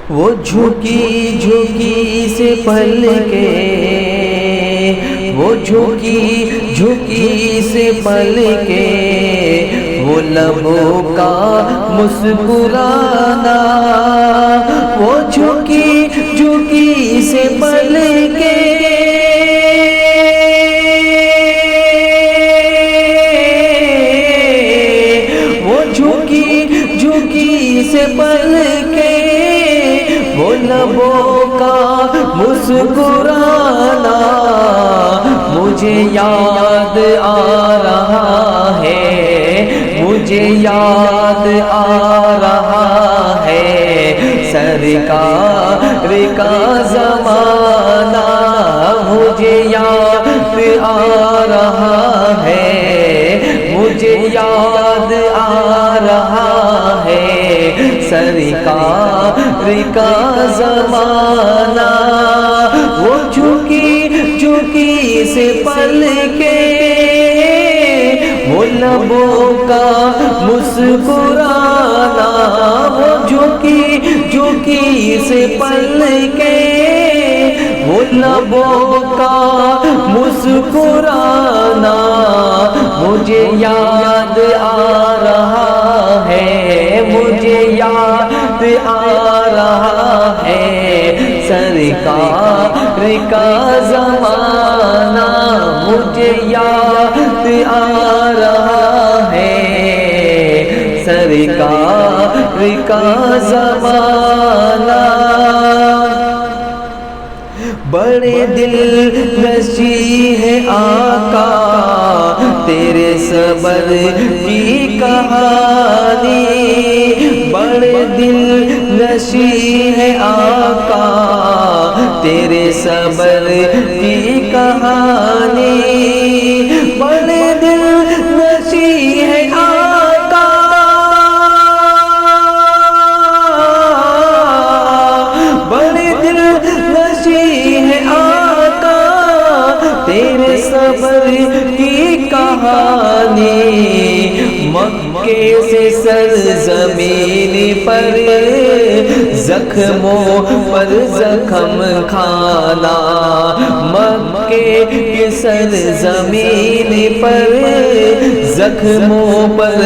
وہ جھکی جھکی سے پل کے، وہ جھکی جھکی سے پل کے، وہ لبوں کا مسکرانا، وہ جھکی جھکی سے پل کے، وہ جھکی جھکی سے پل کے، وہ لبوں کا مسکرانا مجھے یاد آ رہا ہے، مجھے یاد آ رہا ہے، سرکار کا زمانہ مجھے یاد آ رہا ہے، مجھے یاد آ رہا ہے، سرکار کا زمانہ، وہ جھکی جھکی سے پل کے، وہ لبوں کا مسکرانا، وہ جھکی جھکی سے پل کے، وہ لبوں کا مسکرانا مجھے یاد آ رہا ہے، مجھے یاد آ رہا ہے، سرکار کا زمانہ مجھے یاد آ رہا ہے، سرکار کا زمانہ، بڑے دل نشیں ہے آقا تیرے صبر کی کہانی، بڑے دل نشیں ہے آقا تیرے صبر کی کہانی، بڑے دل نشیں ہے آقا، بڑے دل نشیں ہے آقا تیرے صبر کی کہانی، مکے سے سرزمین پر زخموں پر زخم کھانا، مکے کی سرزمین پر زخموں پر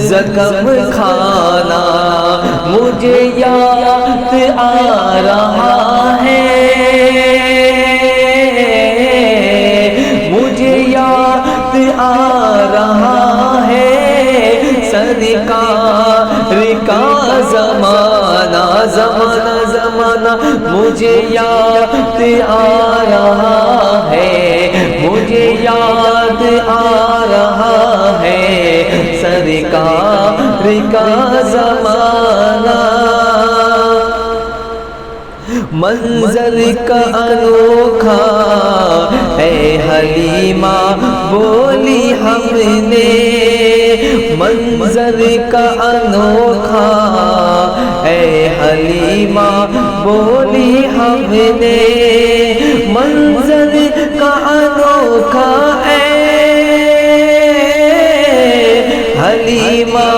زخم کھانا مجھے یاد آ رہا ہے، مجھے یاد آ رہا ہے، سرکار کا زمانہ، زمانہ زمانہ مجھے یاد آ رہا ہے، مجھے یاد آ رہا ہے، سرکار کا زمانہ، منظر کا انوکھا ہے حلیمہ بولی ہم نے، منظر کا انوکھا ہے حلیمہ بولی ہم نے، منظر کا انوکھا ہے حلیمہ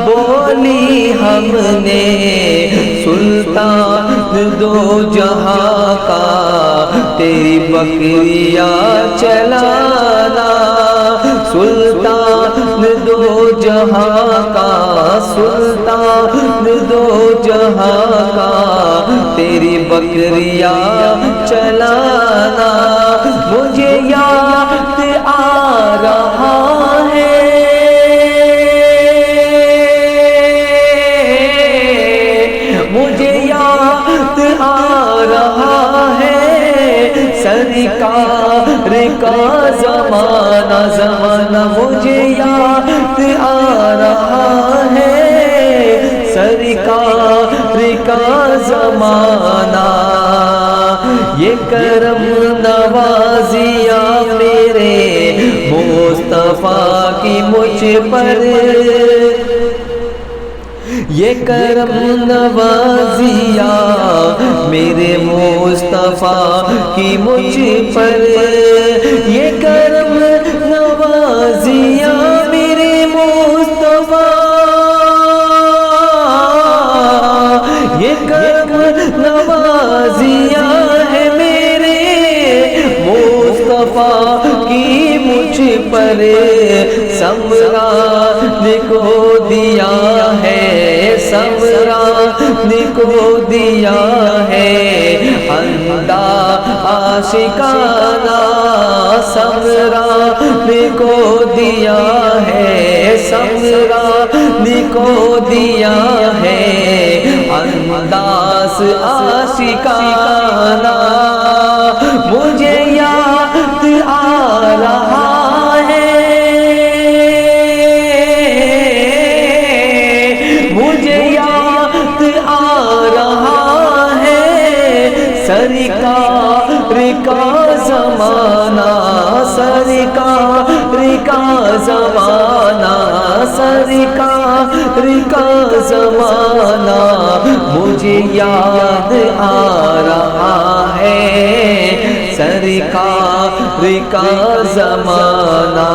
بولی ہم نے، سلطان دو جہاں کا تیری بکریاں چلانا، سلطان دو جہاں کا، سلطان دو جہاں کا تیری بکریاں چلانا مجھے یاد آ رہا ہے، مجھے یاد آ رہا ہے، سرکار کا زمانہ، زمانہ مجھے یاد آ رہا ہے، سرکار کا زمانہ، یہ کرم نوازیاں میرے مصطفیٰ کی مجھ پر، یہ کرم نوازیاں میرے مصطفیٰ کی مجھ پر، یہ کرم نوازیاں میرے مصطفیٰ، یہ کرم کرم نوازیاں ہے میرے مصطفیٰ کی مجھ پر سمران کو دیا ہے، سمران کو دیا ہے، انداز عاشقانہ سمران کو دیا ہے، سمران کو دیا ہے، انداز عاشقانہ مجھے یاد آ رہا ہے، مجھے یاد آ رہا ہے سرکار کا زمانہ، سرکار کا زمانہ، سرکار کا زمانہ مجھے یاد آ رہا ہے سرکار کا زمانہ۔